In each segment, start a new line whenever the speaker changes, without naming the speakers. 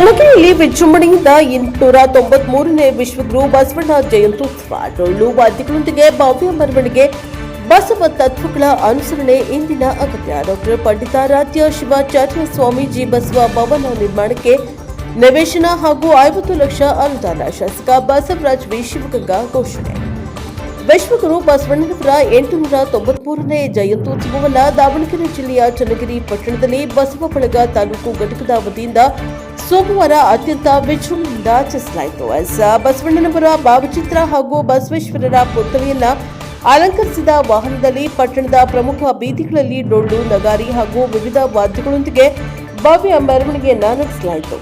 ಚನ್ನಗಿರಿಯಲ್ಲಿ ವಿಜೃಂಭಣೆಯಿಂದ 893ನೇ ವಿಶ್ವಗುರು ಬಸವಣ್ಣ ಜಯಂತ್ಯುತ್ಸವ ಡೊಳ್ಳು ವಾದ್ಯಗಳೊಂದಿಗೆ ಭವ್ಯ ಮೆರವಣಿಗೆ. ಬಸವ ತತ್ವಗಳ ಅನುಸರಣೆ ಇಂದಿನ ಅಗತ್ಯ. ಡಾಕ್ಟರ್ ಪಂಡಿತಾರಾಧ್ಯ ಶಿವಾಚಾರ್ಯ ಸ್ವಾಮೀಜಿ ಬಸವ ಭವನ ನಿರ್ಮಾಣಕ್ಕೆ ನಿವೇಶನ ಹಾಗೂ 50 ಲಕ್ಷ ಅನುದಾನ. ಶಾಸಕ ಬಸವರಾಜ್ ವಿ ಶಿವಗಂಗಾ ಘೋಷಣೆ. ವಿಶ್ವಗುರು ಬಸವಣ್ಣನವರ 893ನೇ ಜಯಂತ್ಯುತ್ಸವವನ್ನು ದಾವಣಗೆರೆ ಜಿಲ್ಲೆಯ ಚನ್ನಗಿರಿ ಪಟ್ಟಣದಲ್ಲಿ ಬಸವ ಬಳಗ ತಾಲೂಕು ಘಟಕದ ವತಿಯಿಂದ ಸೋಮವಾರ ಅತ್ಯಂತ ವಿಜೃಂಭಣೆಯಿಂದ ಆಚರಿಸಲಾಯಿತು. ಬಸವಣ್ಣನವರ ಭಾವಚಿತ್ರ ಹಾಗೂ ಬಸವೇಶ್ವರರ ಪುತ್ಥಳಿಯನ್ನ ಅಲಂಕರಿಸಿದ ವಾಹನದಲ್ಲಿ ಪಟ್ಟಣದ ಪ್ರಮುಖ ಬೀದಿಗಳಲ್ಲಿ ಡೊಳ್ಳು, ನಗಾರಿ ಹಾಗೂ ವಿವಿಧ ವಾದ್ಯಗಳೊಂದಿಗೆ ಭವ್ಯ ಮೆರವಣಿಗೆಯನ್ನ ನಡೆಸಲಾಯಿತು.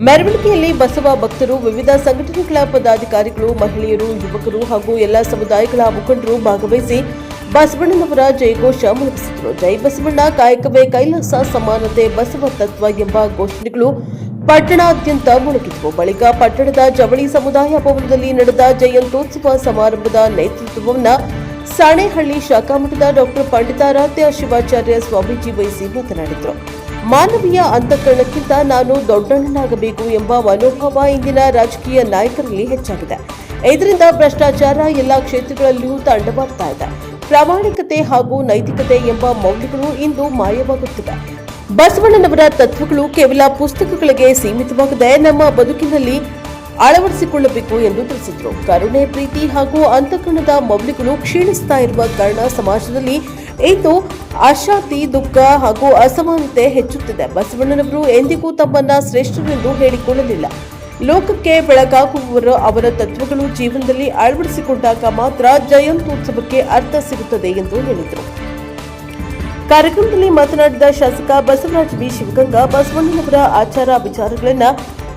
ಮೆರವಣಿಗೆಯಲ್ಲಿ ಬಸವ ಭಕ್ತರು, ವಿವಿಧ ಸಂಘಟನೆಗಳ ಪದಾಧಿಕಾರಿಗಳು, ಮಹಿಳೆಯರು, ಯುವಕರು ಹಾಗೂ ಎಲ್ಲ ಸಮುದಾಯಗಳ ಮುಖಂಡರು ಭಾಗವಹಿಸಿ ಬಸವಣ್ಣನವರ ಜಯಘೋಷ ಮುಳುಗಿಸಿದರು. ಜೈ ಬಸವಣ್ಣ, ಕಾಯಕವೇ ಕೈಲಾಸ, ಸಮಾನತೆ, ಬಸವ ತತ್ವ ಎಂಬ ಘೋಷಣೆಗಳು ಪಟ್ಟಣಾದ್ಯಂತ ಮುಳುಗಿದ್ದವು. ಬಳಿಕ ಪಟ್ಟಣದ ಜವಳಿ ಸಮುದಾಯ ಭವನದಲ್ಲಿ ನಡೆದ ಜಯಂತ್ಯೋತ್ಸವ ಸಮಾರಂಭದ ನೇತೃತ್ವವನ್ನು ಸಾಣೇಹಳ್ಳಿ ಶಾಖಾಮಠದ ಡಾಕ್ಟರ್ ಪಂಡಿತಾರಾಧ್ಯ ಶಿವಾಚಾರ್ಯ ಸ್ವಾಮೀಜಿ ವಹಿಸಿ ಮಾತನಾಡಿದರು. ಮಾನವೀಯ ಅಂತಃಕರಣಕ್ಕಿಂತ ನಾನು ದೊಡ್ಡಣ್ಣನಾಗಬೇಕು ಎಂಬ ಮನೋಭಾವ ಇಂದಿನ ರಾಜಕೀಯ ನಾಯಕರಲ್ಲಿ ಹೆಚ್ಚಾಗಿದೆ. ಇದರಿಂದ ಭ್ರಷ್ಟಾಚಾರ ಎಲ್ಲ ಕ್ಷೇತ್ರಗಳಲ್ಲಿಯೂ ತಾಂಡವಾಡ್ತಾ ಇದೆ. ಪ್ರಾಮಾಣಿಕತೆ ಹಾಗೂ ನೈತಿಕತೆ ಎಂಬ ಮೌಲ್ಯಗಳು ಇಂದು ಮಾಯವಾಗುತ್ತಿವೆ. ಬಸವಣ್ಣನವರ ತತ್ವಗಳು ಕೇವಲ ಪುಸ್ತಕಗಳಿಗೆ ಸೀಮಿತವಾಗದೆ ನಮ್ಮ ಬದುಕಿನಲ್ಲಿ ಅಳವಡಿಸಿಕೊಳ್ಳಬೇಕು ಎಂದು ತಿಳಿಸಿದರು. ಕರುಣೆ, ಪ್ರೀತಿ ಹಾಗೂ ಅಂತಃಕರಣದ ಮೌಲ್ಯಗಳು ಕ್ಷೀಣಿಸ್ತಾ ಇರುವ ಕಾರಣ ಸಮಾಜದಲ್ಲಿ ಇಂದು ಅಶಾಂತಿ, ದುಃಖ ಹಾಗೂ ಅಸಮಾನತೆ ಹೆಚ್ಚುತ್ತಿದೆ. ಬಸವಣ್ಣನವರು ಎಂದಿಗೂ ತಮ್ಮನ್ನ ಶ್ರೇಷ್ಠರೆಂದು ಹೇಳಿಕೊಳ್ಳಲಿಲ್ಲ. ಲೋಕಕ್ಕೆ ಬೆಳಕಾಗುವವರು ಅವರ ತತ್ವಗಳು ಜೀವನದಲ್ಲಿ ಅಳವಡಿಸಿಕೊಂಡಾಗ ಮಾತ್ರ ಜಯಂತ್ಯೋತ್ಸವಕ್ಕೆ ಅರ್ಥ ಸಿಗುತ್ತದೆ ಎಂದು ಹೇಳಿದರು. ಕಾರ್ಯಕ್ರಮದಲ್ಲಿ ಮಾತನಾಡಿದ ಶಾಸಕ ಬಸವರಾಜ್ ವಿ ಶಿವಗಂಗಾ, ಬಸವಣ್ಣನವರ ಆಚಾರ ವಿಚಾರಗಳನ್ನು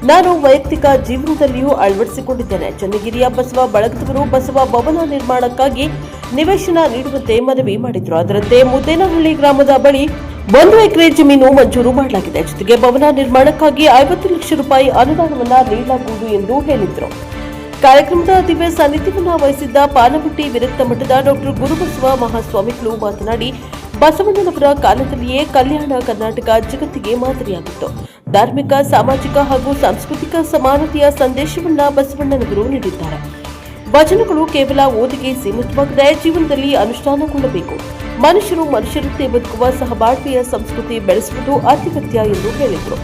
ನಾನು ವೈಯಕ್ತಿಕ ಜೀವನದಲ್ಲಿಯೂ ಅಳವಡಿಸಿಕೊಂಡಿದ್ದೇನೆ. ಚನ್ನಗಿರಿಯ ಬಸವ ಬಳಗದವರು ಬಸವ ಭವನ ನಿರ್ಮಾಣಕ್ಕಾಗಿ ನಿವೇಶನ ನೀಡುವಂತೆ ಮನವಿ ಮಾಡಿದರು. ಅದರಂತೆ ಮುದ್ದೇನಹಳ್ಳಿ ಗ್ರಾಮದ ಬಳಿ 1 ಎಕರೆ ಜಮೀನು ಮಂಜೂರು ಮಾಡಲಾಗಿದೆ. ಜೊತೆಗೆ ಭವನ ನಿರ್ಮಾಣಕ್ಕಾಗಿ 50 ಲಕ್ಷ ರೂಪಾಯಿ ಅನುದಾನವನ್ನು ನೀಡಲಾಗುವುದು ಎಂದು ಹೇಳಿದರು. ಕಾರ್ಯಕ್ರಮದ ದಿವ್ಯ ಸಾನ್ನಿಧ್ಯವನ್ನು ವಹಿಸಿದ್ದ ಪಾನಮಟ್ಟಿ ವಿರಕ್ತ ಮಠದ ಡಾಕ್ಟರ್ ಗುರುಬಸವ ಮಹಾಸ್ವಾಮಿಗಳು ಮಾತನಾಡಿ, ಬಸವಣ್ಣನವರ ಕಾಲದಲ್ಲಿಯೇ ಕಲ್ಯಾಣ ಕರ್ನಾಟಕ ಜಗತ್ತಿಗೆ ಮಾದರಿಯಾಗಿತ್ತು. ಧಾರ್ಮಿಕ, ಸಾಮಾಜಿಕ ಹಾಗೂ ಸಾಂಸ್ಕೃತಿಕ ಸಮಾನತೆಯ ಸಂದೇಶವನ್ನ ಬಸವಣ್ಣನವರು ನೀಡಿದ್ದಾರೆ. ವಚನಗಳು ಕೇವಲ ಓದಿಗೆ ಸೀಮಿತವಾಗದೆ ಜೀವನದಲ್ಲಿ ಅನುಷ್ಠಾನಗೊಳ್ಳಬೇಕು. ಮನುಷ್ಯರು ಮನುಷ್ಯರಂತೆ ಬದುಕುವ ಸಹಬಾಳ್ವೆಯ ಸಂಸ್ಕೃತಿ ಬೆಳೆಸುವುದು ಅತ್ಯಗತ್ಯ ಎಂದು ಹೇಳಿದರು.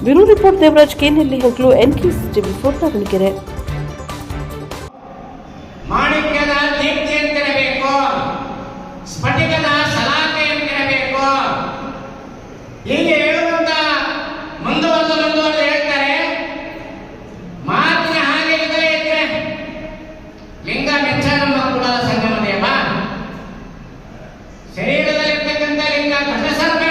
Bureau report Devaraj K. Nelli Hanklu, NKS TV4 Davanagere.
ಮಾಣಿಕ್ಯದ ದೀಪ್ತಿಯಂತಿರಬೇಕು, ಸ್ಫಟಿಕದ ಸಲಾಕೆಯಂತಿರಬೇಕು. ಹೀಗೆ ಹೇಳುವಂತ ಮುಂದುವರೆದು ಹೇಳ್ತಾರೆ. ಮಾತಿನ ಹಾಗೆ ಇದ್ದರೆ ಇದ್ರೆ ಲಿಂಗ ಮೆಚ್ಚ ನಮ್ಮ ಕೂಡಲ ಸಂಗಮ ದೇವ. ಶರೀರದಲ್ಲಿರ್ತಕ್ಕಂಥ ಲಿಂಗ ಘಟಸರ್ಪ